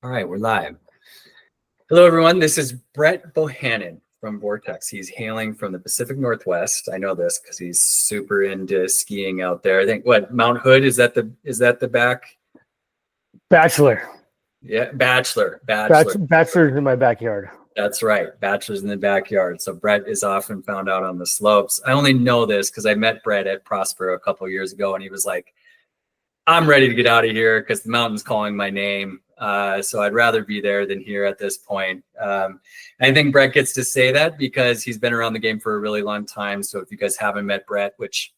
All right, we're live. Hello, everyone. This is Brett Bohannon from Vortex. He's hailing from the Pacific Northwest. I know this because he's super into skiing out there. I think Mount Hood is that the back? Bachelor. Yeah, Bachelor's in my backyard. That's right. Bachelor's in the backyard. So Brett is often found out on the slopes. I only know this because I met Brett at Prosper a couple of years ago, and he was like, I'm ready to get out of here because the mountain's calling my name. So I'd rather be there than here at this point. I think Brett gets to say that because he's been around the game for a really long time. So if you guys haven't met Brett, which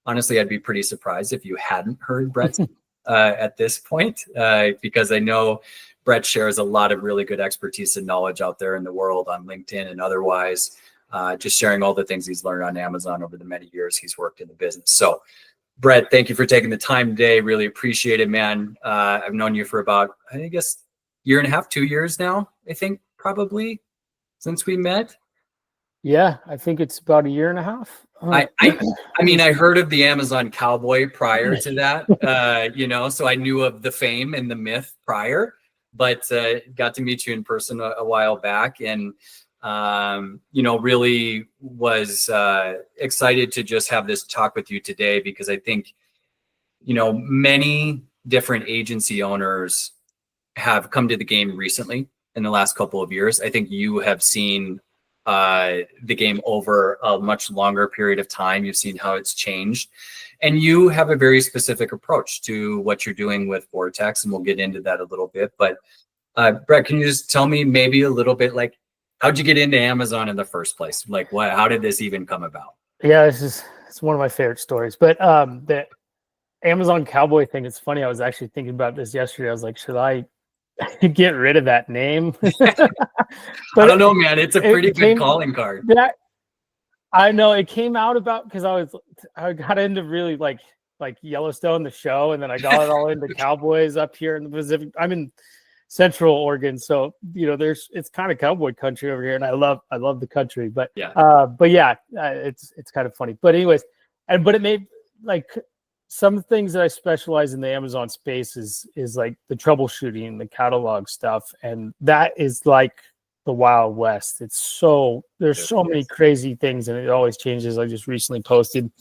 honestly, I'd be pretty surprised if you hadn't heard Brett at this point, because I know Brett shares a lot of really good expertise and knowledge out there in the world on LinkedIn and otherwise, just sharing all the things he's learned on Amazon over the many years he's worked in the business. So Brett, thank you for taking the time today. Really appreciate it, man. I've known you for about, I guess, year and a half, 2 years now, I think, probably, since we met. Yeah, I think it's about a year and a half. I mean, I heard of the Amazon Cowboy prior to that, so I knew of the fame and the myth prior, but got to meet you in person a while back, and really was excited to just have this talk with you today because I think, many different agency owners have come to the game recently in the last couple of years. I think you have seen the game over a much longer period of time. You've seen how it's changed, and you have a very specific approach to what you're doing with Vortex, and we'll get into that a little bit. But Brett, can you just tell me maybe a little bit, like, how'd you get into Amazon in the first place? Like, how did this even come about? Yeah, it's one of my favorite stories. But the Amazon Cowboy thing, it's funny. I was actually thinking about this yesterday. I was like, should I get rid of that name? But I don't know, man. It's a pretty good calling card. Yeah, I know. It came out about because I got into really like Yellowstone, the show, and then I got it all into Cowboys up here in the Pacific. I'm in Central Oregon, so it's kind of cowboy country over here, and I love the country. But it's kind of funny. But anyways, but it made like some things that I specialize in the Amazon space is like the troubleshooting, the catalog stuff, and that is like the Wild West. There's so many crazy things, and it always changes. I just recently posted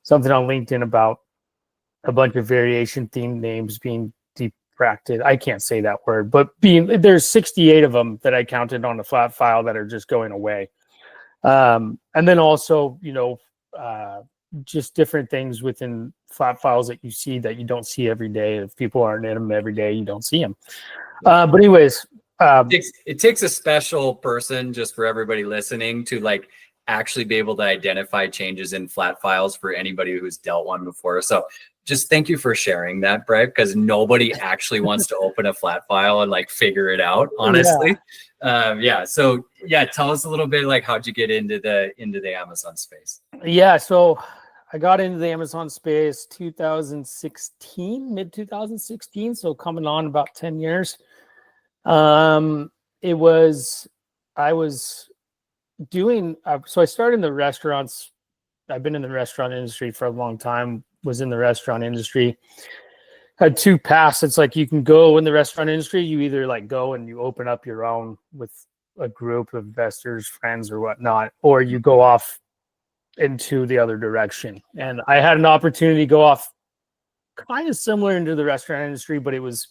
something on LinkedIn about a bunch of variation theme names being depracted. I can't say that word, but there's 68 of them that I counted on a flat file that are just going away. And then also, just different things within flat files that you see that you don't see every day. If people aren't in them every day, you don't see them. But anyways, it takes a special person, just for everybody listening, to like actually be able to identify changes in flat files for anybody who's dealt one before. So just thank you for sharing that, Brett, because nobody actually wants to open a flat file and like figure it out, honestly. So tell us a little bit, like, how'd you get into the Amazon space? Yeah, so I got into the Amazon space 2016, mid 2016, so coming on about 10 years. I started in the restaurants. I've been in the restaurant industry for a long time, was in the restaurant industry, had two paths. It's like you can go in the restaurant industry, you either like go and you open up your own with a group of investors, friends or whatnot, or you go off into the other direction. And I had an opportunity to go off kind of similar into the restaurant industry, but it was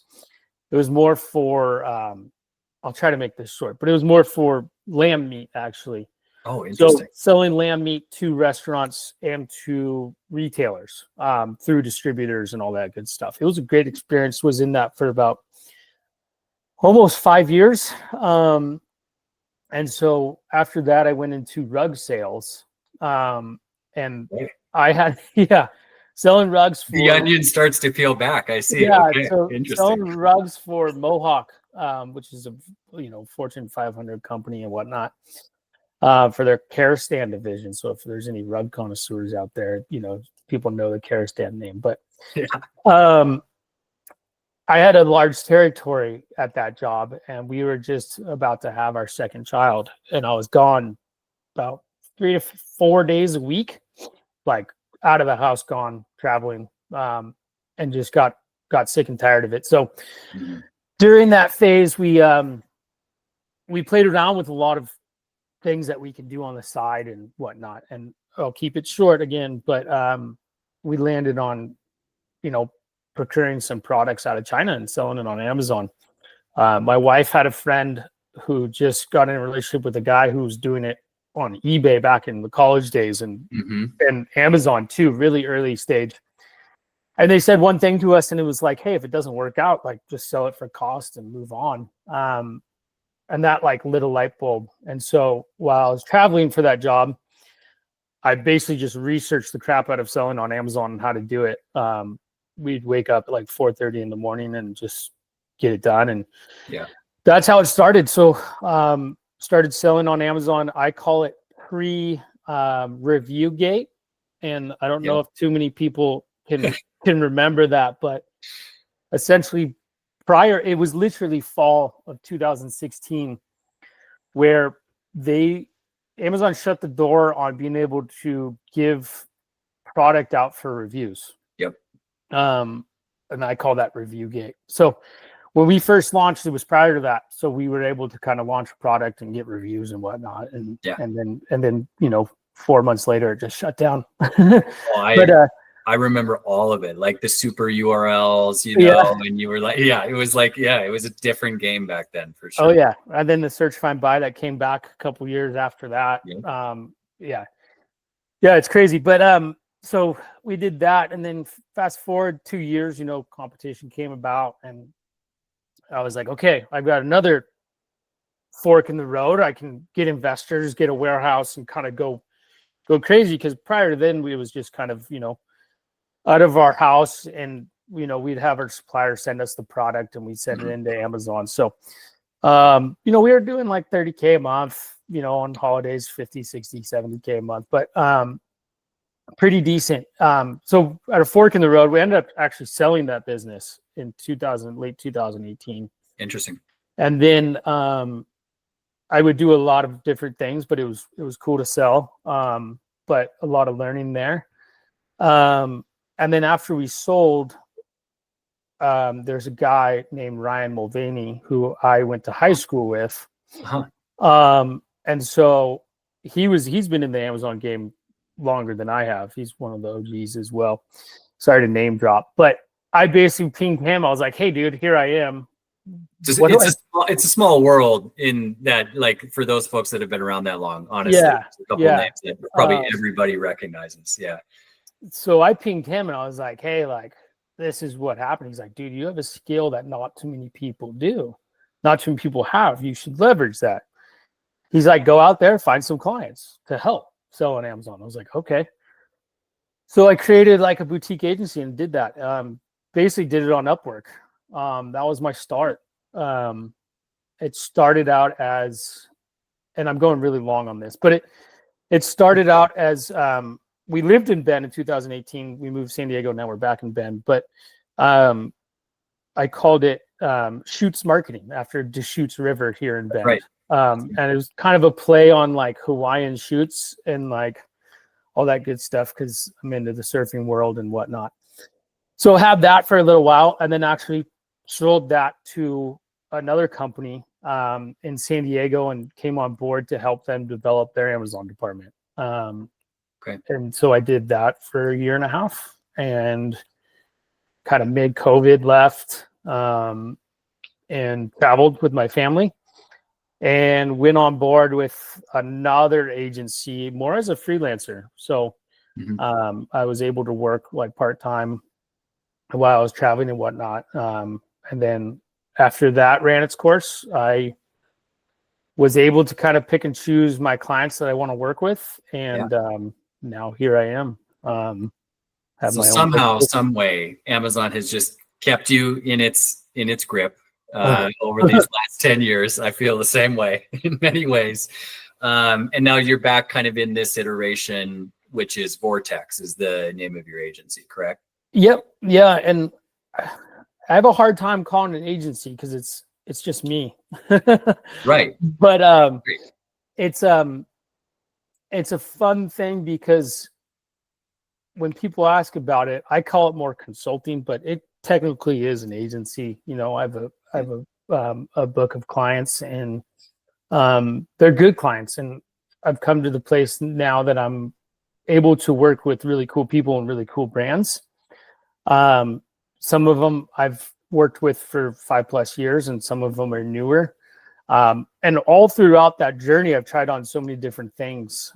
more for, I'll try to make this short, but it was more for lamb meat, actually. Oh, interesting. So selling lamb meat to restaurants and to retailers through distributors and all that good stuff. It was a great experience. Was in that for about almost 5 years. And so after that, I went into rug sales. And I had, selling rugs. The onion starts to peel back. I see. Yeah, okay. so Interesting. selling rugs for Mohawk, which is a Fortune 500 company and whatnot, for their care stand division. So if there's any rug connoisseurs out there, people know the care stand name. But I had a large territory at that job, and we were just about to have our second child, and I was gone about 3 to 4 days a week, like out of the house, gone traveling, and just got sick and tired of it. So during that phase, we played around with a lot of things that we can do on the side and whatnot. And I'll keep it short again, but we landed on, procuring some products out of China and selling it on Amazon. My wife had a friend who just got in a relationship with a guy who was doing it on eBay back in the college days, and Amazon too, really early stage. And they said one thing to us, and it was like, hey, if it doesn't work out, like just sell it for cost and move on. And that like lit a light bulb. And so while I was traveling for that job, I basically just researched the crap out of selling on Amazon and how to do it. We'd wake up at like 4:30 in the morning and just get it done. And that's how it started. So started selling on Amazon. I call it pre-review gate. And I don't know if too many people can remember that, but essentially it was literally fall of 2016 where Amazon shut the door on being able to give product out for reviews. And I call that review gate. So when we first launched, it was prior to that. So we were able to kind of launch a product and get reviews and whatnot. And then 4 months later, it just shut down. I remember all of it, like the super URLs, and you were like, it was a different game back then for sure. Oh yeah. And then the search, find, buy that came back a couple years after that. It's crazy. But so we did that, and then fast forward 2 years, competition came about, and I was like, okay, I've got another fork in the road. I can get investors, get a warehouse, and kind of go crazy. Because prior to then, we was just kind of, out of our house, and we'd have our supplier send us the product and we send it into Amazon. So we were doing like 30K a month, on holidays, 50, 60, 70K a month, but pretty decent. So at a fork in the road, we ended up actually selling that business in late 2018. Interesting. And then I would do a lot of different things, but it was cool to sell. But a lot of learning there. And then after we sold, there's a guy named Ryan Mulvaney who I went to high school with. And so he's been in the Amazon game longer than I have. He's one of the OGs as well. Sorry to name drop, but I basically pinged him. I was like, hey dude, here I am. It's a small world in that, like, for those folks that have been around that long, honestly. There's a couple names that probably everybody recognizes. So I pinged him and I was like, hey, like, this is what happened. He's like, dude, you have a skill that not too many people do. Not too many people have. You should leverage that. He's like, go out there, find some clients to help sell on Amazon. I was like, okay. So I created like a boutique agency and did that. Basically did it on Upwork. That was my start. It started out as, and I'm going really long on this, but it started out as, we lived in Bend in 2018. We moved to San Diego. Now we're back in Bend, but I called it Shoots Marketing after Deschutes River here in Bend. Right. And it was kind of a play on like Hawaiian shoots and like all that good stuff because I'm into the surfing world and whatnot. So I had that for a little while, and then actually sold that to another company in San Diego and came on board to help them develop their Amazon department. And so I did that for a year and a half and kind of mid-COVID left and traveled with my family and went on board with another agency more as a freelancer. So I was able to work like part-time while I was traveling and whatnot. And then after that ran its course, I was able to kind of pick and choose my clients that I want to work with. And now here I am. So somehow, some way, Amazon has just kept you in its grip over these last 10 years. I feel the same way in many ways. And now you're back kind of in this iteration, which is Vortex is the name of your agency, correct? Yep. Yeah. And I have a hard time calling it an agency because it's just me. Right. But it's a fun thing because when people ask about it, I call it more consulting, but it technically is an agency. I have a book of clients, and they're good clients. And I've come to the place now that I'm able to work with really cool people and really cool brands. Some of them I've worked with for 5+ years, and some of them are newer. And all throughout that journey, I've tried on so many different things.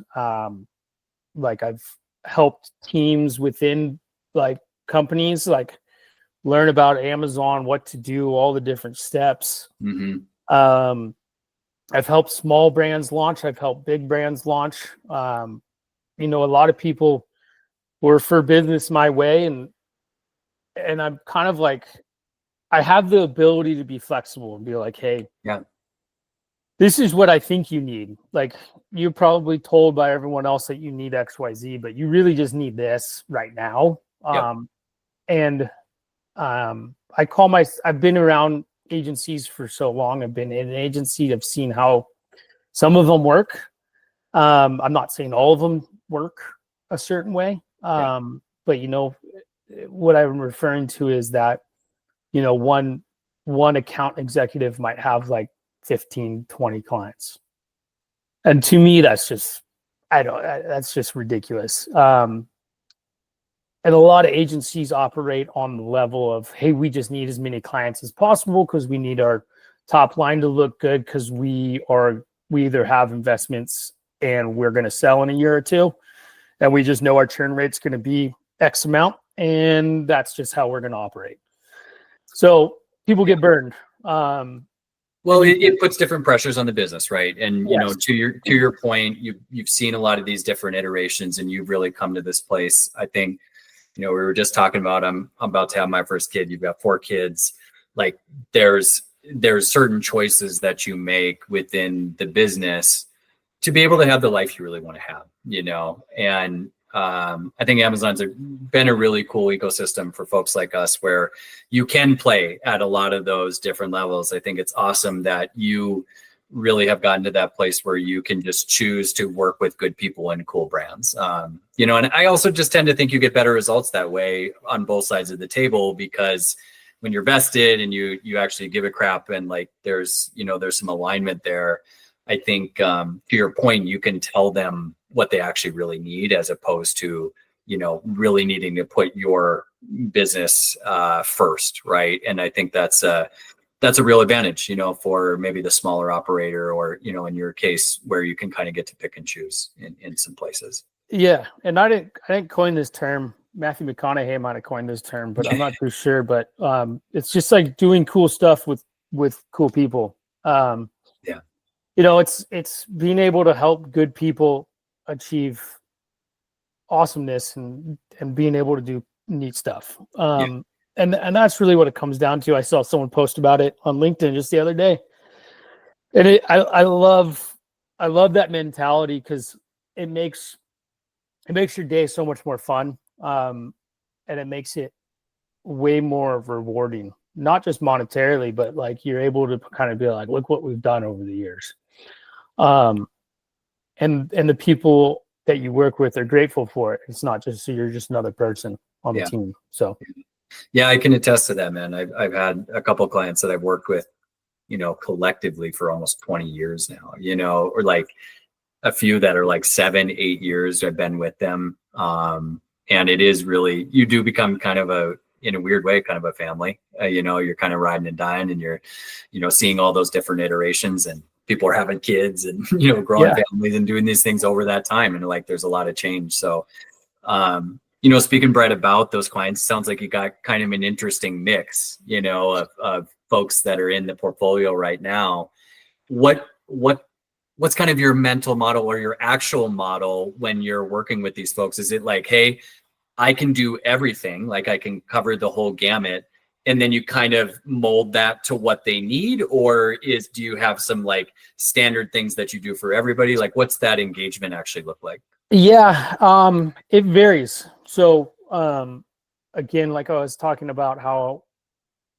Like I've helped teams within like companies, like learn about Amazon, what to do, all the different steps. I've helped small brands launch. I've helped big brands launch. A lot of people were for business my way, and I'm kind of like, I have the ability to be flexible and be like, hey, this is what I think you need. Like, you're probably told by everyone else that you need XYZ, but you really just need this right now. I've been around agencies for so long. I've been in an agency. I've seen how some of them work. I'm not saying all of them work a certain way. But what I'm referring to is that, one account executive might have like 15, 20 clients. And to me, that's just ridiculous. And a lot of agencies operate on the level of, hey, we just need as many clients as possible because we need our top line to look good, because we either have investments and we're going to sell in a year or two, and we just know our churn rate's going to be X amount, and that's just how we're going to operate. So people get burned. Well, it puts different pressures on the business, right? And to your point, you've seen a lot of these different iterations, and you've really come to this place. I think, we were just talking about, I'm about to have my first kid. You've got 4 kids. Like, there's certain choices that you make within the business to be able to have the life you really want to have, and I think Amazon's been a really cool ecosystem for folks like us, where you can play at a lot of those different levels. I think it's awesome that you really have gotten to that place where you can just choose to work with good people and cool brands. And I also just tend to think you get better results that way on both sides of the table, because when you're vested and you actually give a crap, and like there's some alignment there, I think to your point, you can tell them what they actually really need, as opposed to, really needing to put your business first. Right. And I think that's a real advantage, for maybe the smaller operator, or, in your case, where you can kind of get to pick and choose in some places. Yeah. And I didn't coin this term. Matthew McConaughey might have coined this term, but I'm not too sure. But it's just like doing cool stuff with cool people. It's being able to help good people achieve awesomeness and being able to do neat stuff. And that's really what it comes down to. I saw someone post about it on LinkedIn just the other day, and I love that mentality, because it makes your day so much more fun, and it makes it way more rewarding, not just monetarily, but like you're able to kind of be like, look what we've done over the years. And the people that you work with are grateful for it. It's not just, so you're just another person on the team. So yeah, I can attest to that, man. I've had a couple of clients that I've worked with, collectively for almost 20 years now, or like a few that are like 7-8 years I've been with them. And it is really, you do become kind of in a weird way, kind of a family. You're kind of riding and dying, and you're, seeing all those different iterations, and people are having kids and, growing families and doing these things over that time. And like, there's a lot of change. So, speaking, Brett, about those clients, sounds like you got kind of an interesting mix, of folks that are in the portfolio right now. What's kind of your mental model or your actual model when you're working with these folks? Is it like, hey, I can do everything, like I can cover the whole gamut, and then you kind of mold that to what they need? Or do you have some like standard things that you do for everybody? Like, what's that engagement actually look like? Yeah, it varies. So again, like I was talking about, how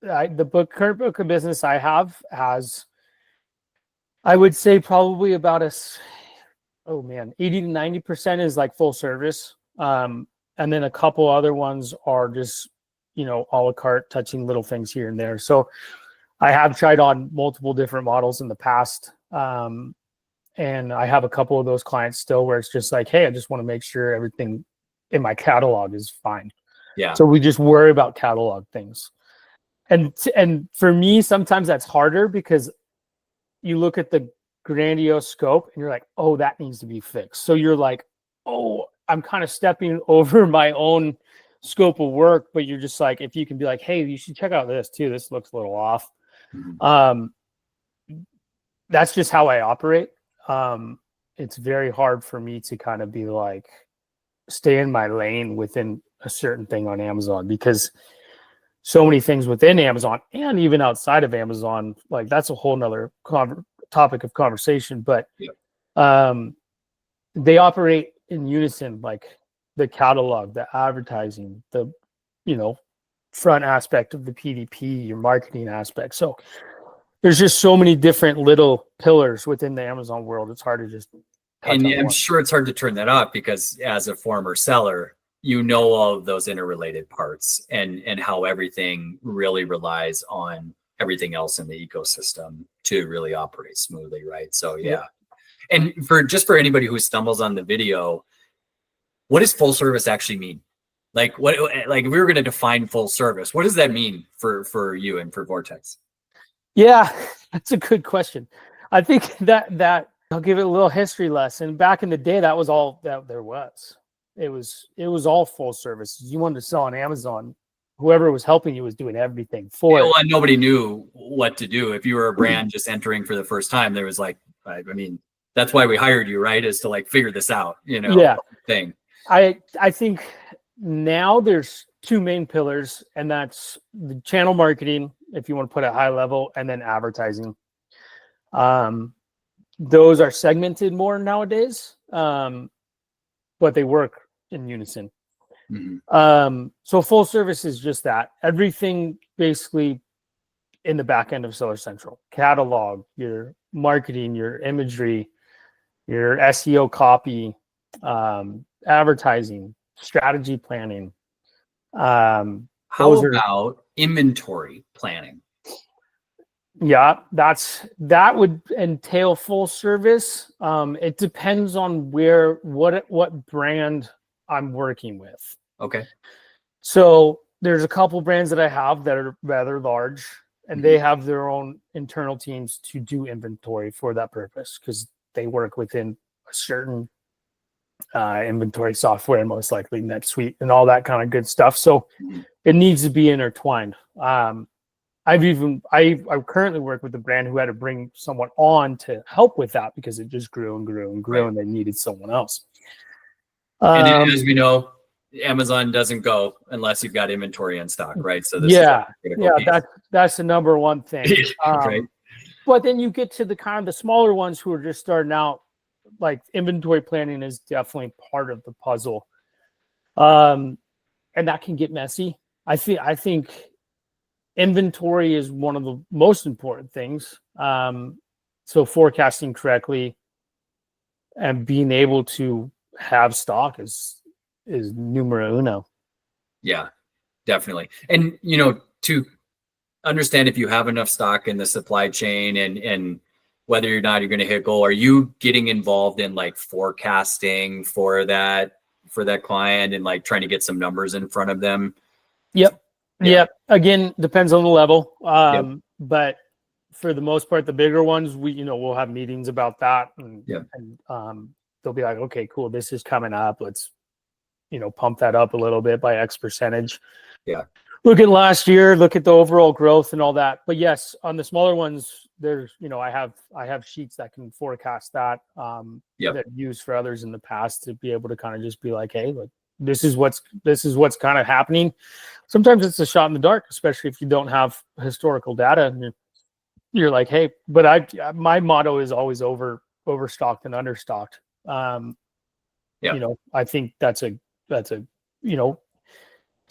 the current book of business I have has, I would say probably about 80 to 90% is like full service. And then a couple other ones are just, a la carte, touching little things here and there. So I have tried on multiple different models in the past. And I have a couple of those clients still where it's just like, hey, I just want to make sure everything in my catalog is fine. Yeah. So we just worry about catalog things. And for me, sometimes that's harder because you look at the grandiose scope and you're like, oh, that needs to be fixed. So you're like, oh, I'm kind of stepping over my own scope of work, but you're just like, if you can be like, hey, you should check out this too. This looks a little off. That's just how I operate. It's very hard for me to kind of be like, stay in my lane within a certain thing on Amazon, because so many things within Amazon and even outside of Amazon, like that's a whole nother topic of conversation, but they operate in unison, like the catalog, the advertising, the, front aspect of the PDP, your marketing aspect. So there's just so many different little pillars within the Amazon world. It's hard to just and I'm sure it's hard to turn that off, because as a former seller, all of those interrelated parts and how everything really relies on everything else in the ecosystem to really operate smoothly, right? So yeah. And for anybody who stumbles on the video, what does full service actually mean? Like if we were going to define full service, what does that mean for you and for Vortex? Yeah, that's a good question. I think that I'll give it a little history lesson. Back in the day, that was all that there was. It was all full service. You wanted to sell on Amazon, whoever was helping you was doing everything for it. And nobody knew what to do. If you were a brand just entering for the first time, there was like, I mean, that's why we hired you, right? Is to like figure this out, thing. I think now there's two main pillars, and that's the channel marketing, if you want to put it high level, and then advertising. Those are segmented more nowadays, but they work in unison. So full service is just that. Everything basically in the back end of Seller Central. Catalog, your marketing, your imagery, your SEO copy, advertising, strategy planning. How about inventory planning? Yeah, that would entail full service. It depends on what brand I'm working with. Okay. So there's a couple brands that I have that are rather large, and they have their own internal teams to do inventory for that purpose, because they work within a certain inventory software, most likely NetSuite and all that kind of good stuff. So it needs to be intertwined. I currently work with a brand who had to bring someone on to help with that because it just grew and grew and grew, and they needed someone else. And as we know, Amazon doesn't go unless you've got inventory in stock, right? So this that's the number one thing. Right. But then you get to the smaller ones who are just starting out. Like inventory planning is definitely part of the puzzle, and that can get messy. I think inventory is one of the most important things. So forecasting correctly and being able to have stock is numero uno. Yeah, definitely. And to understand if you have enough stock in the supply chain and whether or not you're going to hit goal, are you getting involved in like forecasting for that client and like trying to get some numbers in front of them? Yep. Again, depends on the level. But for the most part, the bigger ones, we'll have meetings about that, and they'll be like, okay, cool, this is coming up. Let's, pump that up a little bit by X percentage. Yeah. Look at last year, look at the overall growth and all that. But yes, on the smaller ones, there's, I have sheets that can forecast that, that I've used for others in the past to be able to kind of just be like, hey, look, this is what's kind of happening. Sometimes it's a shot in the dark, especially if you don't have historical data, and you're like, hey, but my motto is always overstocked and understocked. I think that's a it's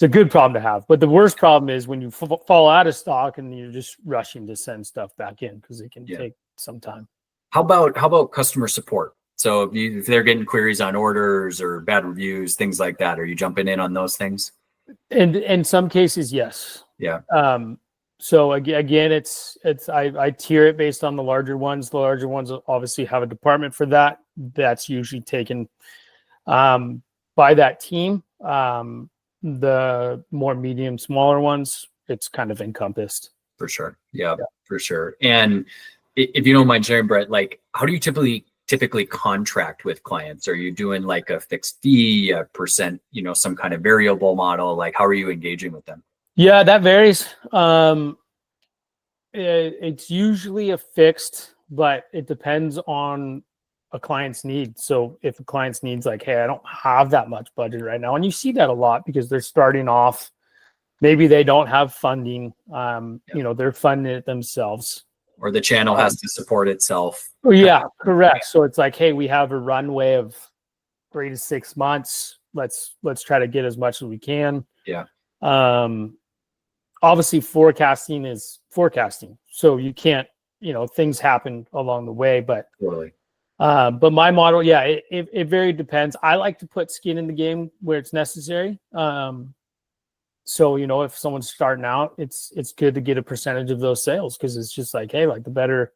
a good problem to have. But the worst problem is when you fall out of stock and you're just rushing to send stuff back in, because it can take some time. How about customer support? So if they're getting queries on orders or bad reviews, things like that, are you jumping in on those things? And in some cases, yes. Yeah. So again, I tier it based on the larger ones. The larger ones obviously have a department for that. That's usually taken by that team. The more medium, smaller ones, it's kind of encompassed. For sure. Yeah, for sure. And if you don't mind sharing, Brett, like how do you typically contract with clients? Are you doing like a fixed fee, a percent, some kind of variable model? Like how are you engaging with them? Yeah, that varies. It's usually a fixed, but it depends on a client's need. So if a client's needs like, hey, I don't have that much budget right now, and you see that a lot because they're starting off, maybe they don't have funding, they're funding it themselves. Or the channel has to support itself. Yeah, correct. So it's like, hey, we have a runway of 3 to 6 months. Let's try to get as much as we can. Yeah. Obviously forecasting is forecasting. So you can't, things happen along the way, but totally. But my model, it very depends. I like to put skin in the game where it's necessary. So, if someone's starting out, it's good to get a percentage of those sales because it's just like, hey, like the better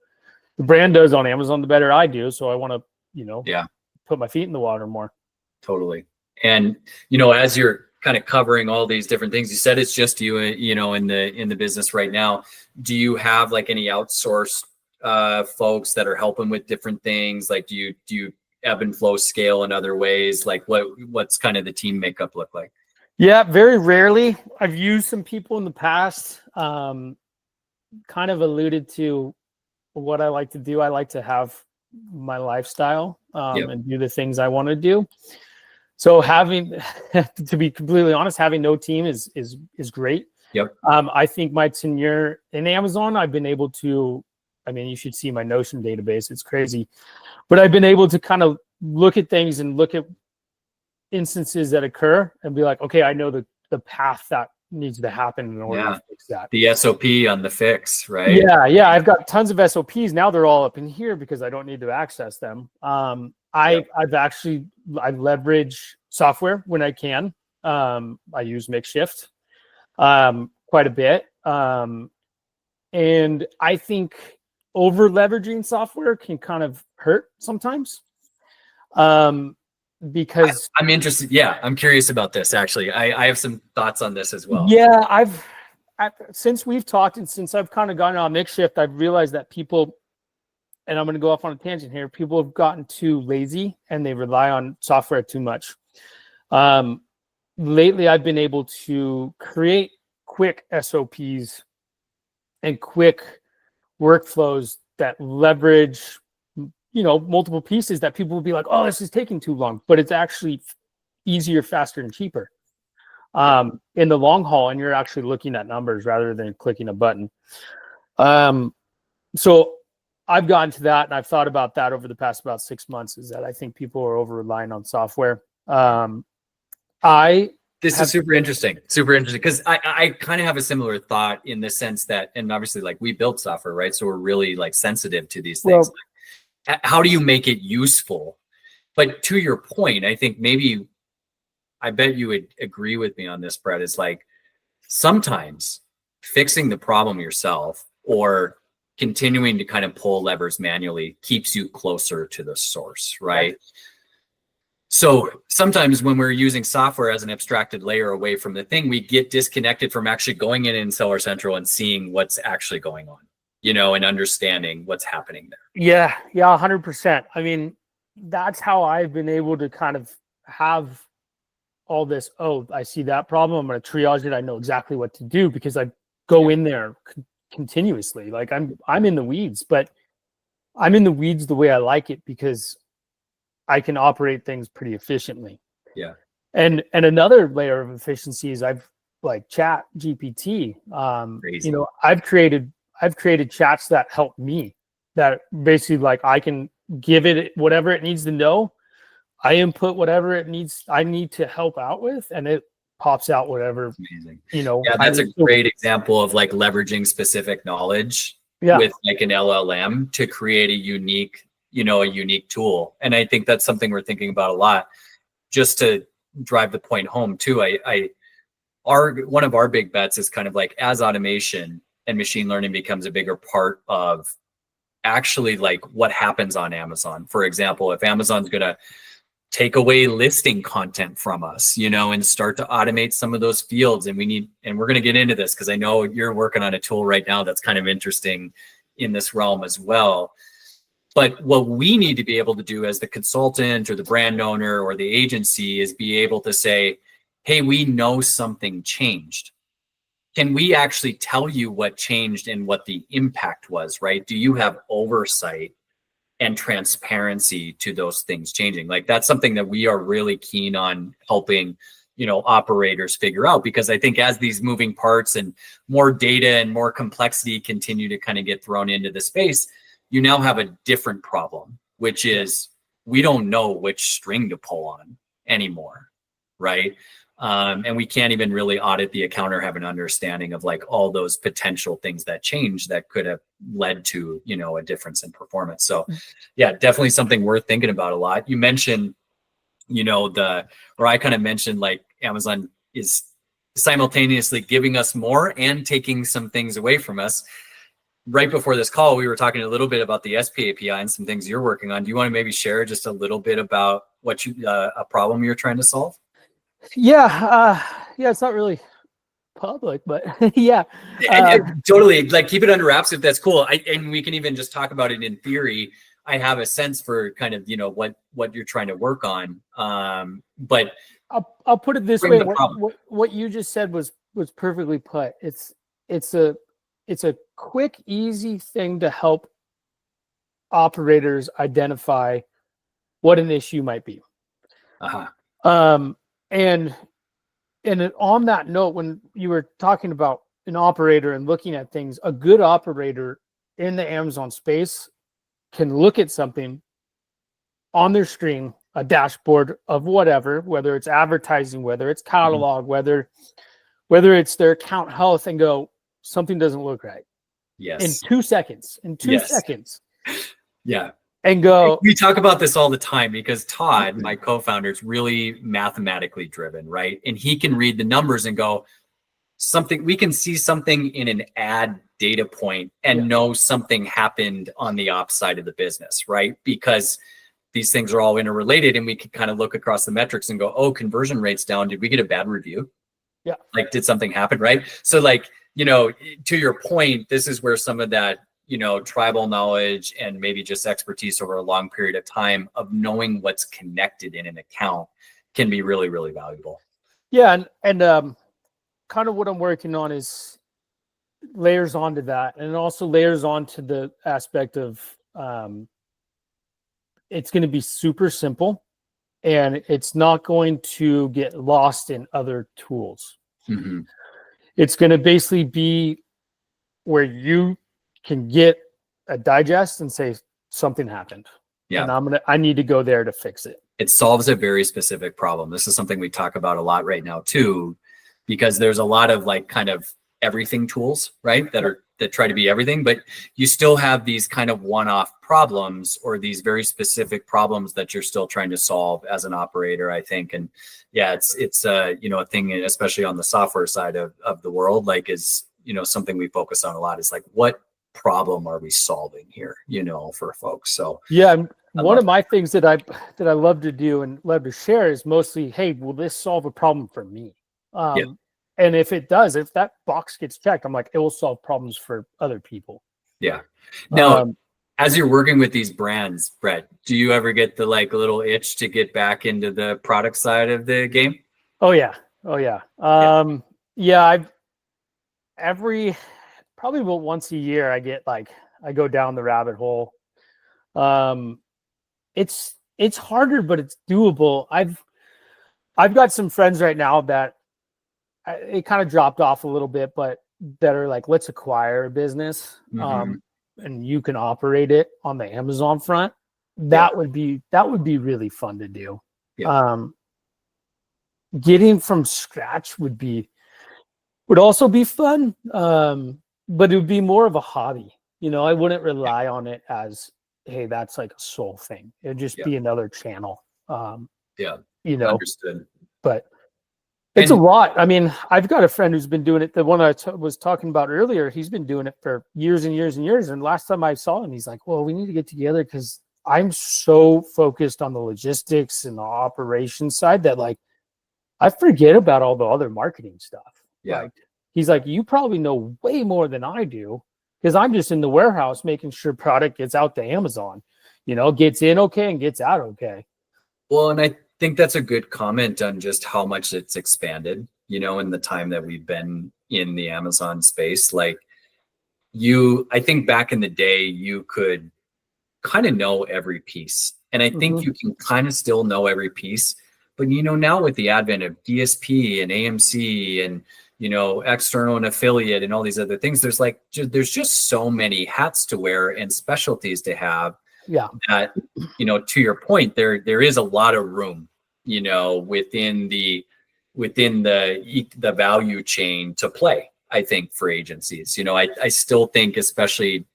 the brand does on Amazon, the better I do. So I want to, put my feet in the water more. Totally. And, as you're kind of covering all these different things, you said it's just you, in the business right now. Do you have like any outsourced folks that are helping with different things? Like, do you ebb and flow scale in other ways? Like what's kind of the team makeup look like? Yeah, very rarely. I've used some people in the past, kind of alluded to what I like to do. I like to have my lifestyle and do the things I want to do. So having, to be completely honest, having no team is great. Yep. I think my tenure in Amazon, I've been able to, you should see my Notion database. It's crazy. But I've been able to kind of look at things and look at instances that occur and be like, okay, I know the path that needs to happen in order to fix that. The SOP on the fix, right? Yeah. I've got tons of SOPs. Now they're all up in here because I don't need to access them. I leverage software when I can. I use MixShift quite a bit. And I think over leveraging software can kind of hurt sometimes. Because I'm interested. Yeah, I'm curious about this. Actually, I have some thoughts on this as well. Yeah, since we've talked and since I've kind of gone on MixShift, I've realized that people, and I'm going to go off on a tangent here, people have gotten too lazy and they rely on software too much. Lately, I've been able to create quick SOPs and quick workflows that leverage multiple pieces that people will be like, oh, this is taking too long, but it's actually easier, faster, and cheaper in the long haul. And you're actually looking at numbers rather than clicking a button. So I've gotten to that and I've thought about that over the past about 6 months, is that I think people are over relying on software. This is super interesting because I kind of have a similar thought in the sense that, and obviously like we built software, right? So we're really like sensitive to these things. Well, how do you make it useful? But to your point, I think I bet you would agree with me on this, Brett, is like sometimes fixing the problem yourself or continuing to kind of pull levers manually keeps you closer to the source, right? So sometimes when we're using software as an abstracted layer away from the thing, we get disconnected from actually going in Seller Central and seeing what's actually going on, and understanding what's happening there. Yeah, 100%. That's how I've been able to kind of have all this. Oh, I see that problem. I'm going to triage it. I know exactly what to do because I go in there continuously. Like I'm in the weeds, but I'm in the weeds the way I like it because I can operate things pretty efficiently. Yeah. And another layer of efficiency is I've like ChatGPT. Crazy. I've created chats that help me, that basically like I can give it whatever it needs to know. I input whatever I need to help out with, and it pops out whatever. That's amazing. Yeah, that's a great example of like leveraging specific knowledge with like an LLM to create a unique tool. And I think that's something we're thinking about a lot. Just to drive the point home too, one of our big bets is kind of like as automation and machine learning becomes a bigger part of actually like what happens on Amazon. For example, if Amazon's going to take away listing content from us, and start to automate some of those fields. And we're going to get into this because I know you're working on a tool right now that's kind of interesting in this realm as well. But what we need to be able to do as the consultant or the brand owner or the agency is be able to say, hey, we know something changed. Can we actually tell you what changed and what the impact was, right? Do you have oversight and transparency to those things changing? Like that's something that we are really keen on helping, operators figure out, because I think as these moving parts and more data and more complexity continue to kind of get thrown into the space, you now have a different problem, which is we don't know which string to pull on anymore, right? And we can't even really audit the account or have an understanding of like all those potential things that change that could have led to, a difference in performance. So yeah, definitely something worth thinking about a lot. You mentioned, I kind of mentioned like Amazon is simultaneously giving us more and taking some things away from us. Right before this call, we were talking a little bit about the SP API and some things you're working on. Do you want to maybe share just a little bit about what a problem you're trying to solve? Yeah, it's not really public, but yeah. Totally, like keep it under wraps if that's cool. And we can even just talk about it in theory. I have a sense for kind of, what you're trying to work on. But I'll put it this way. What you just said was perfectly put. It's a quick, easy thing to help operators identify what an issue might be. And on that note, when you were talking about an operator and looking at things, a good operator in the Amazon space can look at something on their screen, a dashboard of whatever, whether it's advertising, whether it's catalog, whether it's their account health, and go, something doesn't look right. Yes. In 2 seconds. Yeah. And go. We talk about this all the time because Todd, my co-founder, is really mathematically driven, right? And he can read the numbers and go, we can see something in an ad data point and know something happened on the ops side of the business, right? Because these things are all interrelated, and we can kind of look across the metrics and go, oh, conversion rate's down. Did we get a bad review? Yeah. Like, did something happen, right? So like, to your point, this is where some of that, tribal knowledge and maybe just expertise over a long period of time of knowing what's connected in an account can be really, really valuable. Yeah. And kind of what I'm working on is layers onto that, and also layers onto the aspect of it's going to be super simple, and it's not going to get lost in other tools. Mm-hmm. It's going to basically be where you can get a digest and say something happened. Yeah. And I need to go there to fix it. It solves a very specific problem. This is something we talk about a lot right now too, because there's a lot of like kind of everything tools, right? That try to be everything, but you still have these kind of one-off problems or these very specific problems that you're still trying to solve as an operator, I think. And yeah, it's a thing, especially on the software side of the world, like is, something we focus on a lot is like, what problem are we solving here, for folks? So yeah, one of my things that I love to do and love to share is mostly, hey, will this solve a problem for me? And if it does, if that box gets checked, I'm like, it will solve problems for other people. Yeah. Now, as you're working with these brands, Brett, do you ever get the like little itch to get back into the product side of the game? Oh yeah. I've probably about once a year, I go down the rabbit hole. It's harder, but it's doable. I've got some friends right now that it kind of dropped off a little bit, but that are like, let's acquire a business, and you can operate it on the Amazon front. That would be really fun to do. Yeah. Getting from scratch would also be fun, but it would be more of a hobby. I wouldn't rely on it as, hey, that's like a sole thing. It'd just be another channel. Understood. But It's a lot. I mean, I've got a friend who's been doing it. The one I was talking about earlier, he's been doing it for years and years and years. And last time I saw him, he's like, well, we need to get together because I'm so focused on the logistics and the operations side that like I forget about all the other marketing stuff. Yeah. Like, he's like, you probably know way more than I do because I'm just in the warehouse making sure product gets out to Amazon, gets in okay and gets out okay. Well, and I think that's a good comment on just how much it's expanded, in the time that we've been in the Amazon space. Like I think back in the day, you could kind of know every piece. And I think you can kind of still know every piece. But, now with the advent of DSP and AMC and, external and affiliate and all these other things, there's just so many hats to wear and specialties to have. Yeah. That, to your point, there is a lot of room, within the value chain to play, I think, for agencies. I still think, especially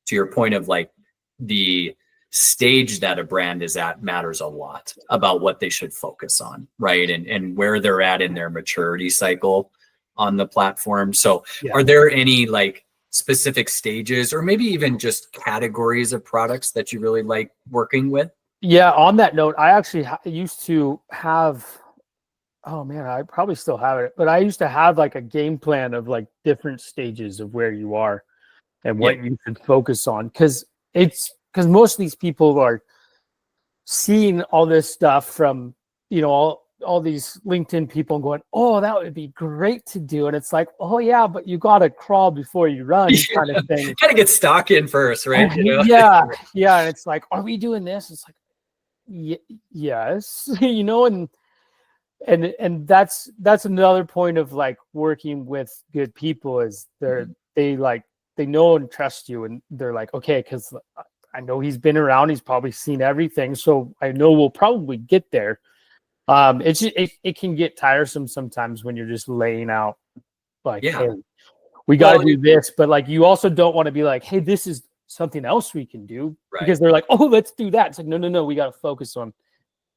to your point of like the stage that a brand is at matters a lot about what they should focus on, right? And where they're at in their maturity cycle on the platform. So Are there any like specific stages or maybe even just categories of products that you really like working with? Yeah, on that note, I actually used to have, oh man, I probably still have it, but I used to have like a game plan of like different stages of where you are and what you should focus on. Because most of these people are seeing all this stuff from, all these LinkedIn people going, oh, that would be great to do. And it's like, oh yeah, but you got to crawl before you run kind of thing. You got to get stock in first, right? Yeah. And it's like, are we doing this? It's like, yes, and that's another point of like working with good people is they know and trust you. And they're like, okay, because I know he's been around, he's probably seen everything. So I know we'll probably get there. It can get tiresome sometimes when you're just laying out like, hey, we got to do this, but like you also don't want to be like, hey, this is something else we can do, because they're like, oh, let's do that. It's like, no, we got to focus on.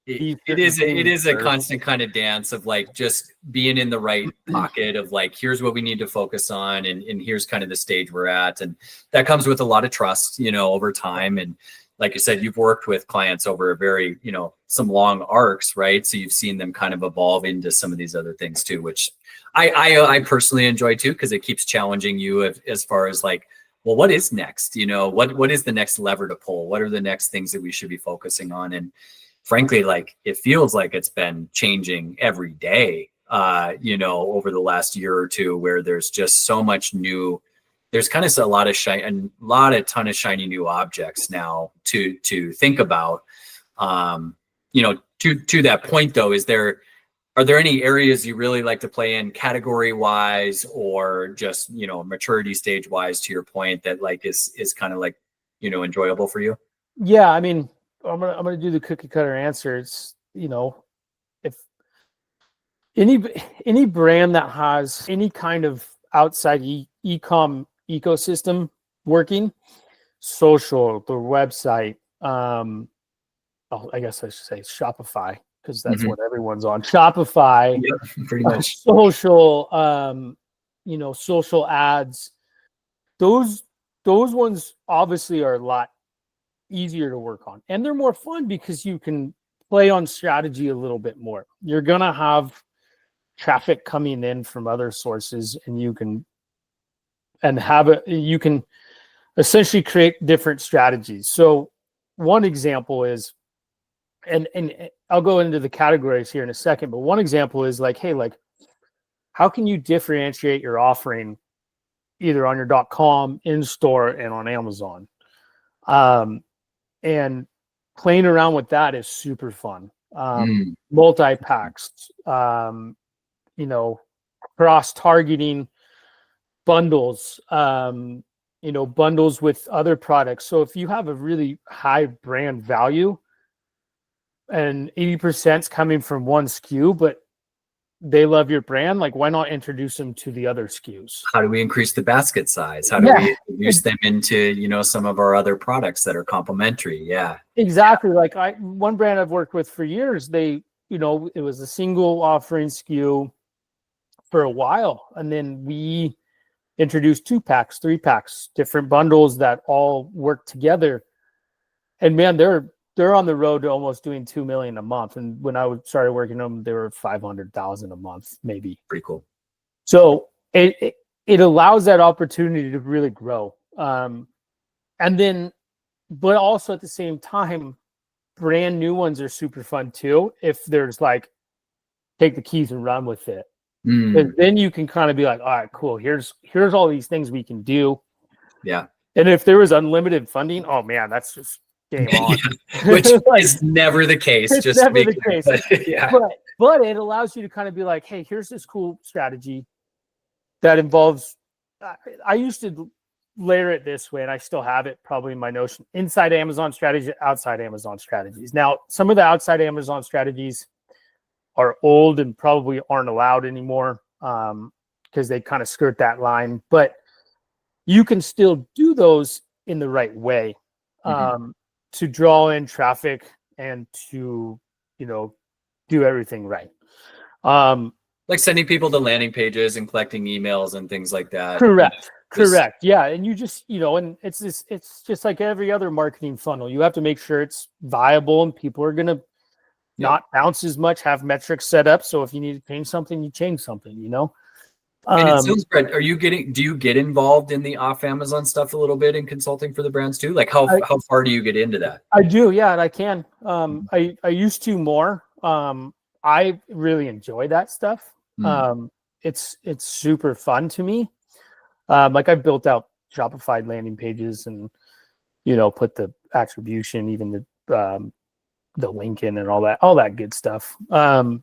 It is a constant kind of dance of like just being in the right pocket of like, here's what we need to focus on, and here's kind of the stage we're at, and that comes with a lot of trust, over time. And like you said, you've worked with clients over a very, some long arcs, right? So you've seen them kind of evolve into some of these other things too, which I personally enjoy too, because it keeps challenging you as far as like, well, what is next? What is the next lever to pull? What are the next things that we should be focusing on? And frankly, like it feels like it's been changing every day, over the last year or two, where there's just so much new. There's kind of a ton of shiny new objects now to think about. To that point though, are there any areas you really like to play in category wise, or just, maturity stage wise, to your point, that like is kind of like, enjoyable for you? Yeah. I mean, I'm gonna do the cookie cutter answer. It's, if any brand that has any kind of outside e-com ecosystem working, social, the website, I guess I should say Shopify, because that's what everyone's on. Shopify, pretty much. Social, social ads. Those ones obviously are a lot easier to work on, and they're more fun because you can play on strategy a little bit more. You're gonna have traffic coming in from other sources, and you can essentially create different strategies. So one example is, and I'll go into the categories here in a second, but one example is like, hey, like how can you differentiate your offering either on your .com, in store, and on Amazon? And playing around with that is super fun. Multi-packs, cross-targeting bundles, bundles with other products. So if you have a really high brand value and 80% is coming from one SKU, but they love your brand, like why not introduce them to the other SKUs? How do we increase the basket size? How do we introduce them into, some of our other products that are complementary? Yeah, exactly. Like one brand I've worked with for years, they, it was a single offering SKU. for a while. And then we introduced 2-packs, 3-packs, different bundles that all work together. And man, they're on the road to almost doing 2 million a month. And when I started working on them, they were 500,000 a month, maybe. Pretty cool. So it allows that opportunity to really grow. And then, but also at the same time, brand new ones are super fun too. If there's like, take the keys and run with it. And then you can kind of be like, all right, cool. Here's all these things we can do. Yeah. And if there was unlimited funding, oh man, that's just game on. Which is never the case. It's just never the case. But, yeah. But it allows you to kind of be like, hey, here's this cool strategy that involves. I used to layer it this way, and I still have it probably in my Notion: inside Amazon strategies, outside Amazon strategies. Now, some of the outside Amazon strategies are old and probably aren't allowed anymore because they kind of skirt that line. But you can still do those in the right way to draw in traffic and to, do everything right. Like sending people to landing pages and collecting emails and things like that. Correct. Yeah. And you just, and it's just like every other marketing funnel. You have to make sure it's viable and people are going to not bounce as much, have metrics set up. So if you need to change something, you change something, And it sounds, Brett, do you get involved in the off Amazon stuff a little bit in consulting for the brands too? Like how far do you get into that? I do. Yeah, and I can. I used to more. I really enjoy that stuff. It's super fun to me. Like I've built out Shopify landing pages and, put the attribution, even the link in and all that good stuff. Some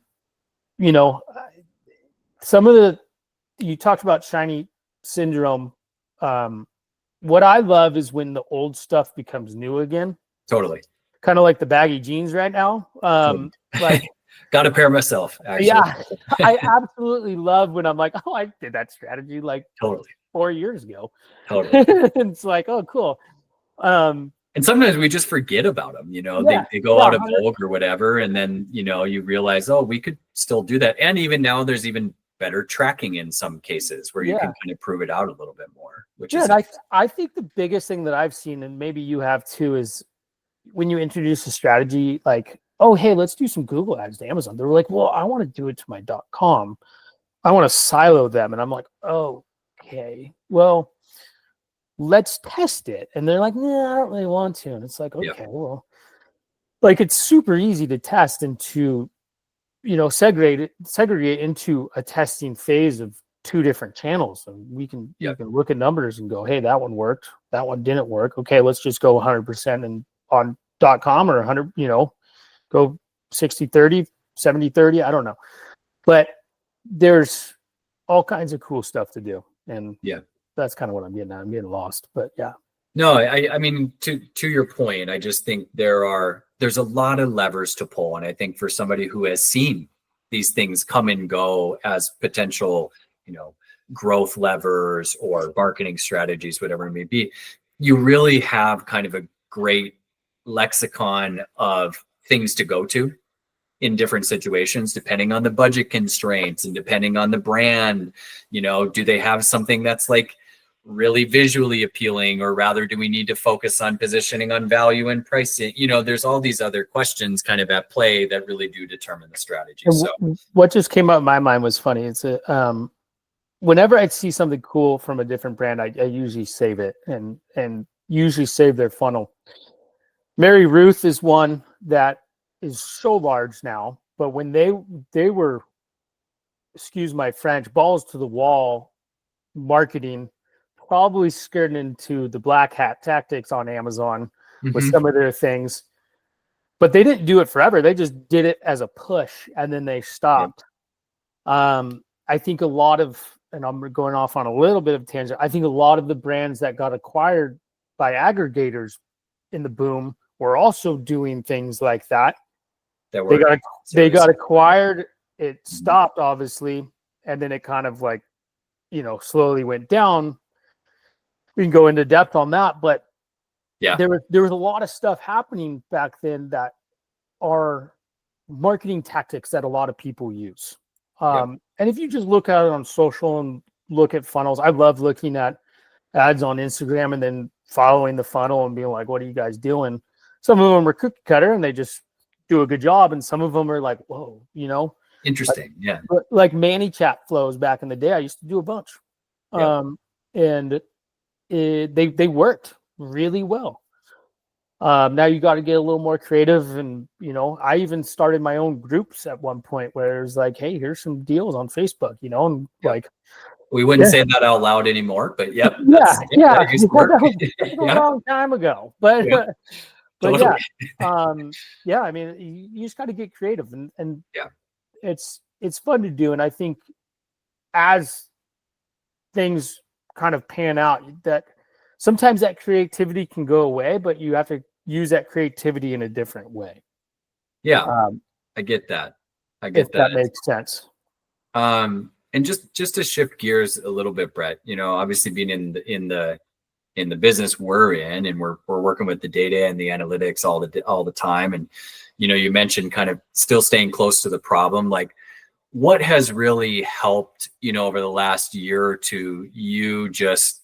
of you talked about shiny syndrome. What I love is when the old stuff becomes new again. Totally. Kind of like the baggy jeans right now. Like got a pair myself, actually. Yeah, I absolutely love when I'm like, oh, I did that strategy like totally 4 years ago. Totally. It's like, oh, cool. And sometimes we just forget about them, they go out of vogue or whatever. And then, you realize, oh, we could still do that. And even now there's even better tracking in some cases where you can kind of prove it out a little bit more, which is, I think the biggest thing that I've seen, and maybe you have too, is when you introduce a strategy, like, oh, hey, let's do some Google ads to Amazon. They were like, well, I want to do it to my .com. I want to silo them. And I'm like, oh, okay, well, let's test it. And they're like, nah, I don't really want to. And it's like, okay, well, like it's super easy to test and to, segregate into a testing phase of 2 different channels. And we can, you can look at numbers and go, hey, that one worked. That one didn't work. Okay, let's just go 100% and on .com or 100, go 60-30, 70-30. I don't know. But there's all kinds of cool stuff to do. And that's kind of what I'm getting at. I'm getting lost, but yeah. No, I mean, to your point, I just think there's a lot of levers to pull. And I think for somebody who has seen these things come and go as potential, growth levers or marketing strategies, whatever it may be, you really have kind of a great lexicon of things to go to in different situations, depending on the budget constraints and depending on the brand. Do they have something that's like really visually appealing, or rather do we need to focus on positioning on value and pricing? There's all these other questions kind of at play that really do determine the strategy. So what just came up in my mind was funny. It's whenever I see something cool from a different brand, I usually save it and usually save their funnel. Mary Ruth is one that is so large now, but when they were, excuse my French, balls to the wall marketing, probably skirting into the black hat tactics on Amazon with some of their things, but they didn't do it forever. They just did it as a push and then they stopped. I think a lot of, and I'm going off on a little bit of a tangent, I think a lot of the brands that got acquired by aggregators in the boom were also doing things like that. They got acquired, it stopped obviously, and then it kind of like, slowly went down. We can go into depth on that, but there was a lot of stuff happening back then that are marketing tactics that a lot of people use. And if you just look at it on social and look at funnels, I love looking at ads on Instagram and then following the funnel and being like, what are you guys doing? Some of them are cookie cutter and they just do a good job. And some of them are like, whoa, Interesting. Yeah. like Manny chat flows back in the day. I used to do a bunch. And they worked really well. Now you got to get a little more creative. And, I even started my own groups at one point where it was like, hey, here's some deals on Facebook, and like, we wouldn't say that out loud anymore, but yep. That used to work. That was a long time ago, but totally. I mean, you just got to get creative and it's fun to do. And I think as things kind of pan out, that sometimes that creativity can go away, but you have to use that creativity in a different way. Yeah. I get that. If that makes sense. And just to shift gears a little bit, Brett, obviously being in the business we're in, and we're working with the data and the analytics all the time. And, you mentioned kind of still staying close to the problem. Like, what has really helped, over the last year or two, you just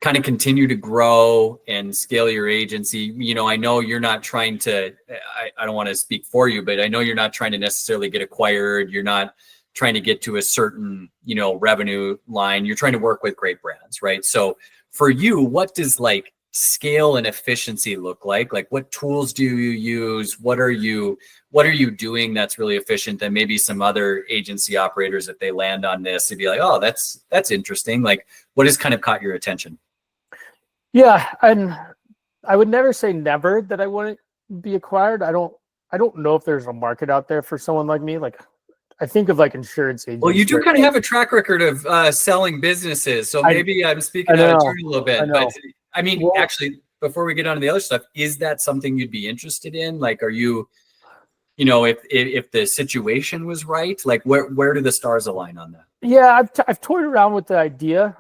kind of continue to grow and scale your agency? I know you're not trying to, I don't want to speak for you, but I know you're not trying to necessarily get acquired. You're not trying to get to a certain, revenue line. You're trying to work with great brands, right? So for you, what does like scale and efficiency look like? Like, what tools do you use? What are you doing that's really efficient that maybe some other agency operators, if they land on this, they'd be like, oh, that's interesting. Like, what has kind of caught your attention? Yeah. And I would never say never that I wouldn't be acquired. I don't know if there's a market out there for someone like me. Like, I think of like insurance agents. Well, you do kind of have a track record of selling businesses. So maybe I'm speaking out of turn a little bit. But I mean, actually, before we get on to the other stuff, is that something you'd be interested in? Like, are you, if the situation was right, like where do the stars align on that? Yeah, I've toyed around with the idea.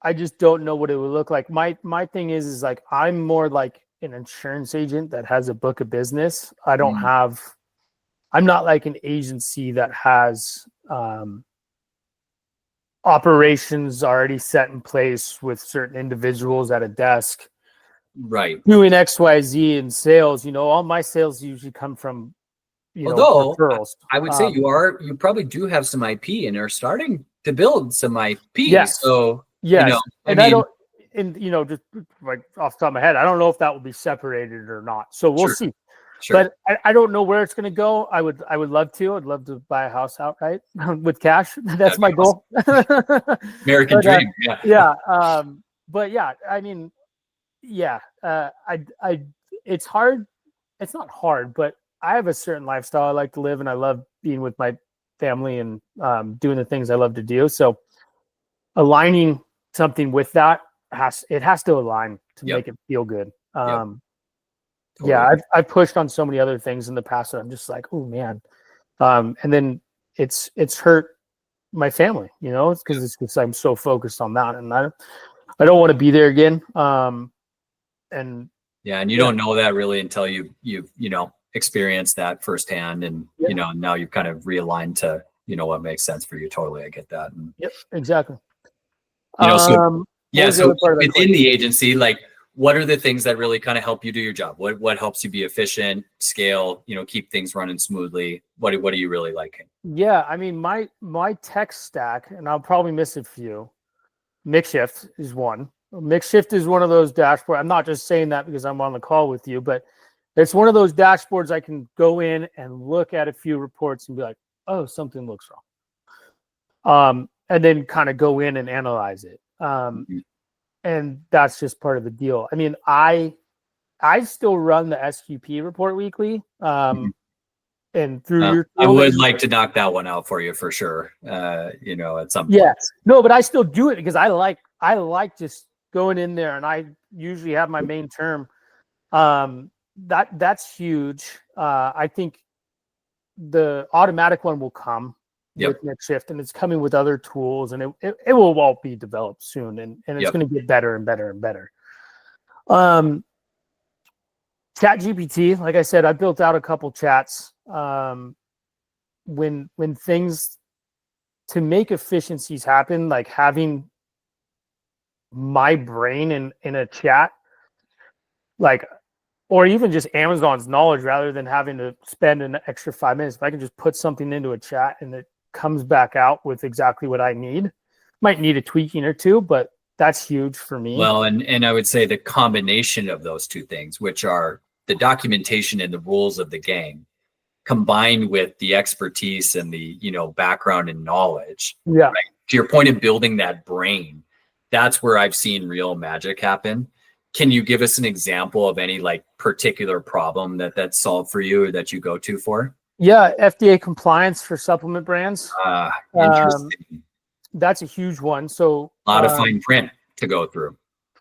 I just don't know what it would look like. My thing is like, I'm more like an insurance agent that has a book of business. I don't have, I'm not like an agency that has operations already set in place with certain individuals at a desk, right, doing XYZ in sales. All my sales usually come from, referrals. I would say you probably do have some IP and are starting to build some IP. Yes. So, yes. Just like off the top of my head, I don't know if that will be separated or not. So we'll see. Sure. But I don't know where it's going to go. I would love to. I'd love to buy a house outright with cash. That's my goal. American dream. Yeah. But yeah, I mean, yeah. It's hard. It's not hard, but I have a certain lifestyle I like to live, and I love being with my family and doing the things I love to do. So aligning something with that has to align to make it feel good. Totally. Yeah, I've pushed on so many other things in the past that I'm just like, oh man, and then it's hurt my family, it's because I'm so focused on that, and I don't want to be there again. And you don't know that really until you've experienced that firsthand, and now you've kind of realigned to what makes sense for you. Totally, I get that. And, yep, exactly. So within the agency, like, what are the things that really kind of help you do your job? What helps you be efficient, scale, keep things running smoothly? What are you really liking? Yeah, I mean, my tech stack, and I'll probably miss a few. MixShift is one. MixShift is one of those dashboards. I'm not just saying that because I'm on the call with you, but it's one of those dashboards I can go in and look at a few reports and be like, oh, something looks wrong. And then kind of go in and analyze it. And that's just part of the deal. I mean, I still run the SQP report weekly. And through your I would like to knock that one out for you for sure. At some point. Yes. No, but I still do it because I like just going in there, and I usually have my main term. That's huge. I think the automatic one will come with MixShift, and it's coming with other tools, and it will all be developed soon, and it's going to get better and better and better. ChatGPT, like I said, I built out a couple chats. when things to make efficiencies happen, like having my brain in a chat, like, or even just Amazon's knowledge rather than having to spend an extra 5 minutes. If I can just put something into a chat and it comes back out with exactly what I need, might need a tweaking or two, but that's huge for me. Well, and I would say the combination of those two things, which are the documentation and the rules of the game, combined with the expertise and the, background and knowledge. Yeah. Right? To your point of building that brain, that's where I've seen real magic happen. Can you give us an example of any like particular problem that's solved for you or that you go to for? Yeah, FDA compliance for supplement brands. Interesting. That's a huge one. So a lot of fine print to go through.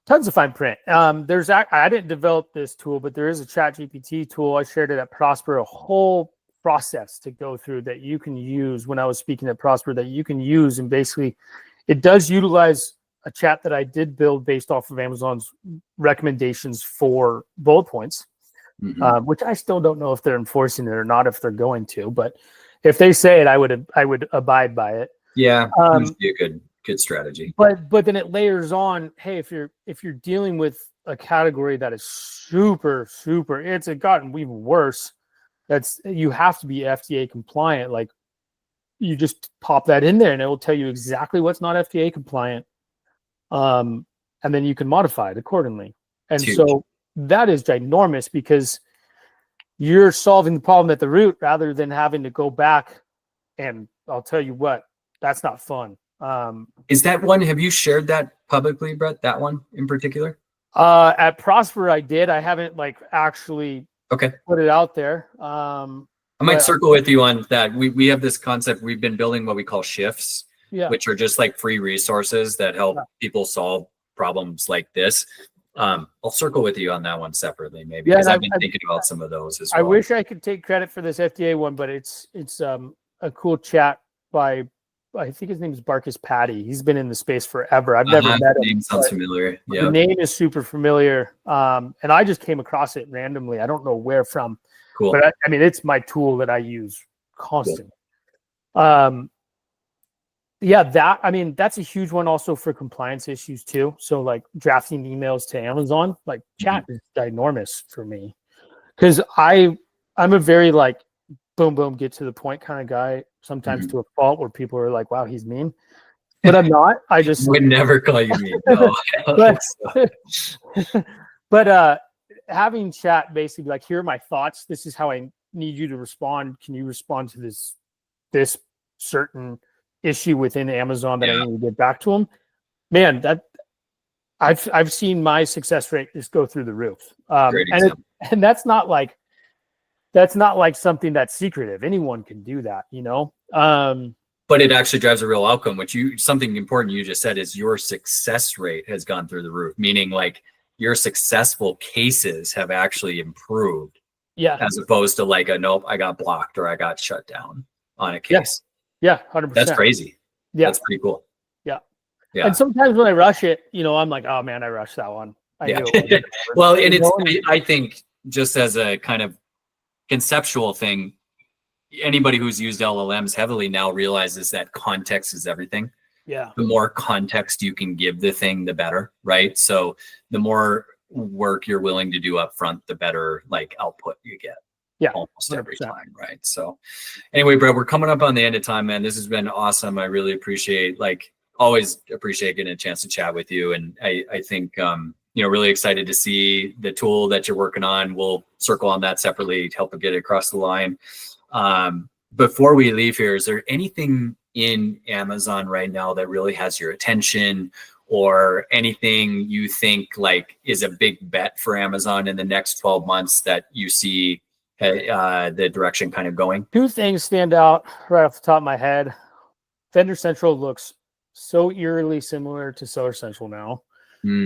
Tons of fine print. I didn't develop this tool, but there is a ChatGPT tool. I shared it at Prosper, a whole process to go through that you can use when I was speaking at Prosper that you can use. And basically it does utilize a chat that I did build based off of Amazon's recommendations for bullet points, which I still don't know if they're enforcing it or not, if they're going to, but if they say it, I would abide by it. Yeah, that would be a good strategy. But then it layers on, hey, if you're dealing with a category that is super, it's gotten even worse. You have to be FDA compliant. Like you just pop that in there and it will tell you exactly what's not FDA compliant. And then you can modify it accordingly. And so that is ginormous because you're solving the problem at the root rather than having to go back. And I'll tell you what, that's not fun. Is that one? Have you shared that publicly, Brett? That one in particular? At Prosper, I did. I haven't actually put it out there. I might circle with you on that. We have this concept. We've been building what we call shifts, which are just like free resources that help people solve problems like this. I'll circle with you on that one separately, maybe, because I've been thinking about some of those as well. I wish I could take credit for this FDA one, but it's a cool chat by, I think his name is Barkus Patty. He's been in the space forever. I've never met him. The name sounds familiar. Yeah, the name is super familiar. And I just came across it randomly. I don't know where from. Cool. But it's my tool that I use constantly. Cool. That's a huge one also for compliance issues too. So like drafting emails to Amazon, like chat is ginormous for me. Because I'm a very like boom, get to the point kind of guy, sometimes to a fault where people are like, wow, he's mean. But I'm not. I just would never call you mean. No. but having chat basically like, here are my thoughts. This is how I need you to respond. Can you respond to this certain issue within Amazon that I need to get back to them? Man, that I've seen my success rate just go through the roof. And that's not like something that's secretive. Anyone can do that, but it actually drives a real outcome, which something important you just said is your success rate has gone through the roof, meaning like your successful cases have actually improved. Yeah. As opposed to like nope, I got blocked or I got shut down on a case. Yeah, 100%. That's crazy. Yeah. That's pretty cool. Yeah. And sometimes when I rush it, I'm like, oh man, I rushed that one. I knew it well, and I think just as a kind of conceptual thing, anybody who's used LLMs heavily now realizes that context is everything. Yeah. The more context you can give the thing, the better, right? So the more work you're willing to do up front, the better like output you get. Yeah, almost every time, right? So anyway, Brett, we're coming up on the end of time, man. This has been awesome. I really always appreciate getting a chance to chat with you. And I think, really excited to see the tool that you're working on. We'll circle on that separately to help it get across the line. Before we leave here, is there anything in Amazon right now that really has your attention, or anything you think like is a big bet for Amazon in the next 12 months that you see the direction kind of going? Two things stand out right off the top of my head. Vendor Central looks so eerily similar to Seller Central now.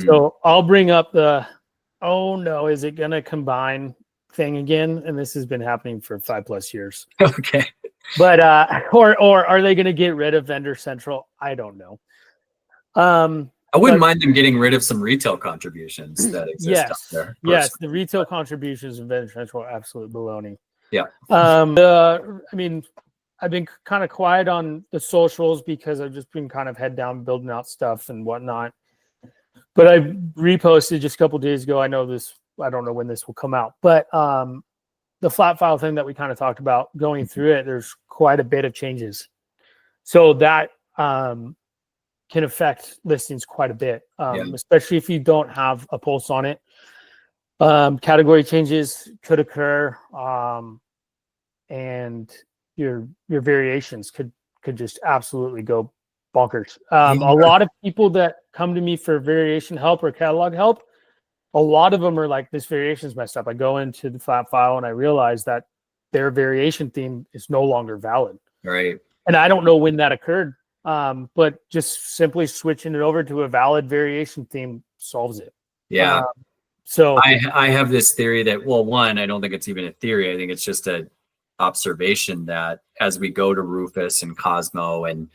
So I'll bring up is it going to combine thing again? And this has been happening for 5+ years. Okay. But, or are they going to get rid of Vendor Central? I don't know. I wouldn't mind them getting rid of some retail contributions that exist out there. Yes, the retail contributions of Vendor Central are absolute baloney. Yeah. I've been kind of quiet on the socials because I've just been kind of head down building out stuff and whatnot. But I reposted just a couple days ago. I don't know when this will come out, but the flat file thing that we kind of talked about, going through it, there's quite a bit of changes. So that can affect listings quite a bit, especially if you don't have a pulse on it. Category changes could occur, and your variations could just absolutely go bonkers. A lot of people that come to me for variation help or catalog help, a lot of them are like, this variation's messed up. I go into the flat file and I realize that their variation theme is no longer valid. Right. And I don't know when that occurred, but just simply switching it over to a valid variation theme solves it. Yeah. So I have this theory that, well, one, I don't think it's even a theory. I think it's just a observation that as we go to Rufus and Cosmo and,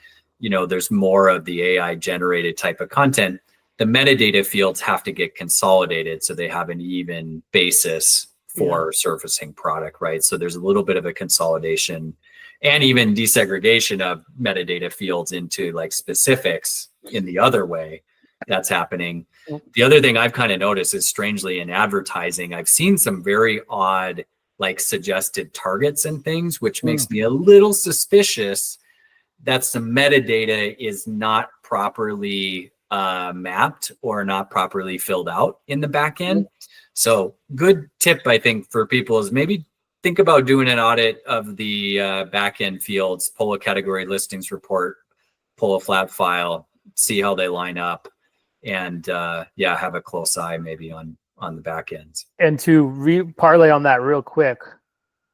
there's more of the AI generated type of content, the metadata fields have to get consolidated so they have an even basis for surfacing product, right? So there's a little bit of a consolidation and even desegregation of metadata fields into like specifics in the other way that's happening. The other thing I've kind of noticed is, strangely, in advertising, I've seen some very odd like suggested targets and things, which makes me a little suspicious that some metadata is not properly mapped or not properly filled out in the back end. So good tip, I think, for people is maybe think about doing an audit of the back end fields, pull a category listings report, pull a flat file, see how they line up, and have a close eye maybe on the back ends. And to parlay on that real quick,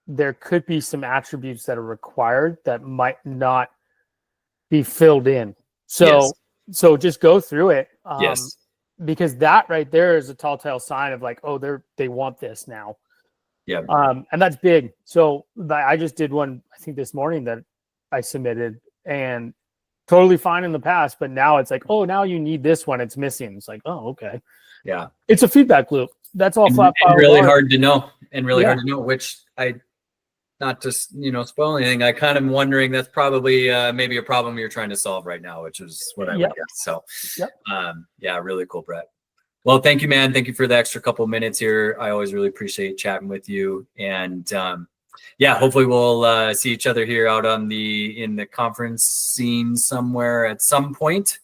there could be some attributes that are required that might not be filled in. So just go through it. Because that right there is a telltale sign of like, oh, they want this now. Yeah. And that's big. So I just did one, I think this morning, that I submitted, and totally fine in the past, but now it's like, oh, now you need this one. It's missing. It's like, oh, okay. Yeah. It's a feedback loop. That's all. And really hard to know, which not to spoil anything. I kind of wondering that's probably maybe a problem you're trying to solve right now, which is what I would guess. So, really cool, Brett. Well, thank you, man. Thank you for the extra couple minutes here. I always really appreciate chatting with you. And hopefully we'll see each other here out in the conference scene somewhere at some point.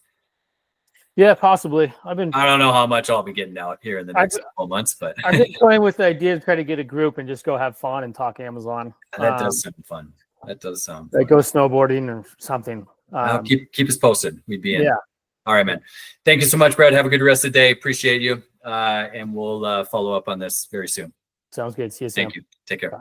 Yeah, possibly. I don't know how much I'll be getting out here in the next couple months, but I'm just playing with the idea to try to get a group and just go have fun and talk Amazon. That does sound fun. That does sound fun. Like go snowboarding or something. Keep us posted. We'd be in. Yeah. All right, man. Thank you so much, Brad. Have a good rest of the day. Appreciate you. And we'll follow up on this very soon. Sounds good. See you soon. Thank you. Take care. Bye.